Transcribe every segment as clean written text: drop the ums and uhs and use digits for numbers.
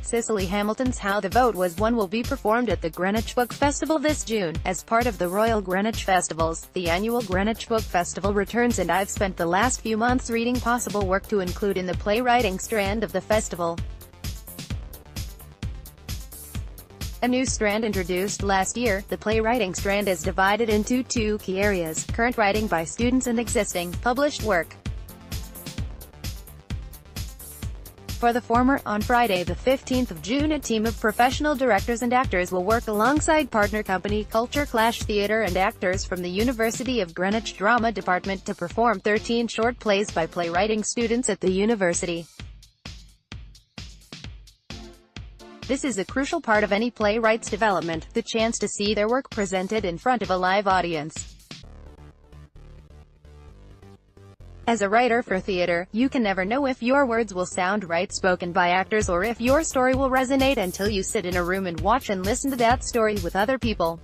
Cicely Hamilton's How the Vote Was Won will be performed at the Greenwich Book Festival this June. As part of the Royal Greenwich Festivals, the annual Greenwich Book Festival returns, and I've spent the last few months reading possible work to include in the playwriting strand of the festival. A new strand introduced last year, the playwriting strand is divided into two key areas: current writing by students and existing, published work. For the former, on Friday the 15th of June, a team of professional directors and actors will work alongside partner company Culture Clash Theatre and actors from the University of Greenwich Drama Department to perform 13 short plays by playwriting students at the university. This is a crucial part of any playwright's development, the chance to see their work presented in front of a live audience. As a writer for theater, you can never know if your words will sound right spoken by actors or if your story will resonate until you sit in a room and watch and listen to that story with other people.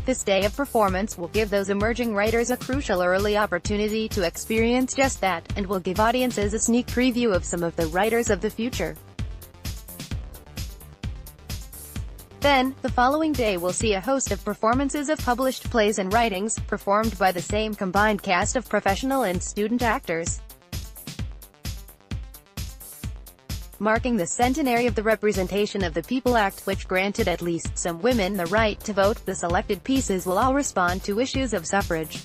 This day of performance will give those emerging writers a crucial early opportunity to experience just that, and will give audiences a sneak preview of some of the writers of the future. Then, the following day will see a host of performances of published plays and writings, performed by the same combined cast of professional and student actors. Marking the centenary of the Representation of the People Act, which granted at least some women the right to vote, the selected pieces will all respond to issues of suffrage.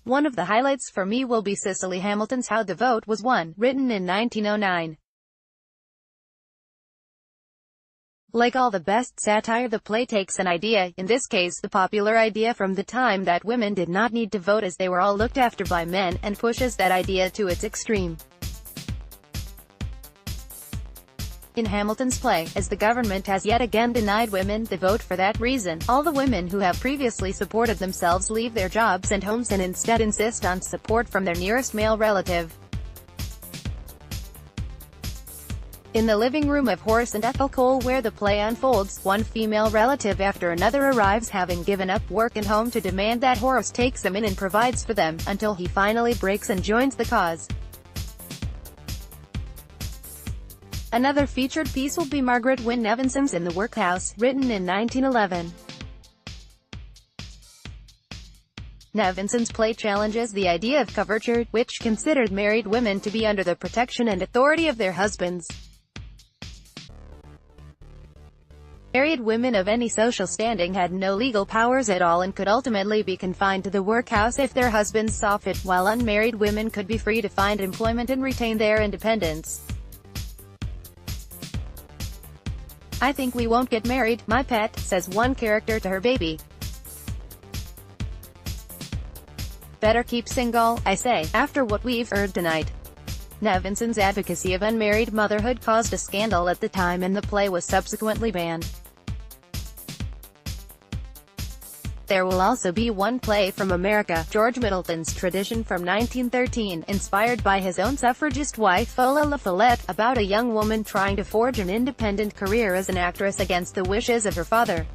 One of the highlights for me will be Cicely Hamilton's How the Vote Was Won, written in 1909. Like all the best satire, the play takes an idea, in this case the popular idea from the time that women did not need to vote as they were all looked after by men, and pushes that idea to its extreme. In Hamilton's play, as the government has yet again denied women the vote for that reason, all the women who have previously supported themselves leave their jobs and homes and instead insist on support from their nearest male relative. In the living room of Horace and Ethel Cole, where the play unfolds, one female relative after another arrives, having given up work and home to demand that Horace takes them in and provides for them, until he finally breaks and joins the cause. Another featured piece will be Margaret Wynne Nevinson's In the Workhouse, written in 1911. Nevinson's play challenges the idea of coverture, which considered married women to be under the protection and authority of their husbands. Married women of any social standing had no legal powers at all and could ultimately be confined to the workhouse if their husbands saw fit, while unmarried women could be free to find employment and retain their independence. "I think we won't get married, my pet," says one character to her baby. "Better keep single, I say, after what we've heard tonight." Nevinson's advocacy of unmarried motherhood caused a scandal at the time, and the play was subsequently banned. There will also be one play from America, George Middleton's Tradition from 1913, inspired by his own suffragist wife Ola La Follette, about a young woman trying to forge an independent career as an actress against the wishes of her father.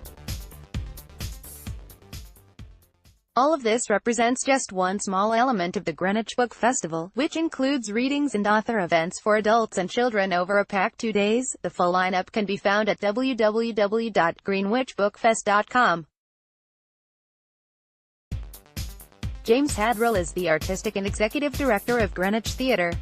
All of this represents just one small element of the Greenwich Book Festival, which includes readings and author events for adults and children over a packed 2 days. The full lineup can be found at www.greenwichbookfest.com. James Hadrill is the artistic and executive director of Greenwich Theatre.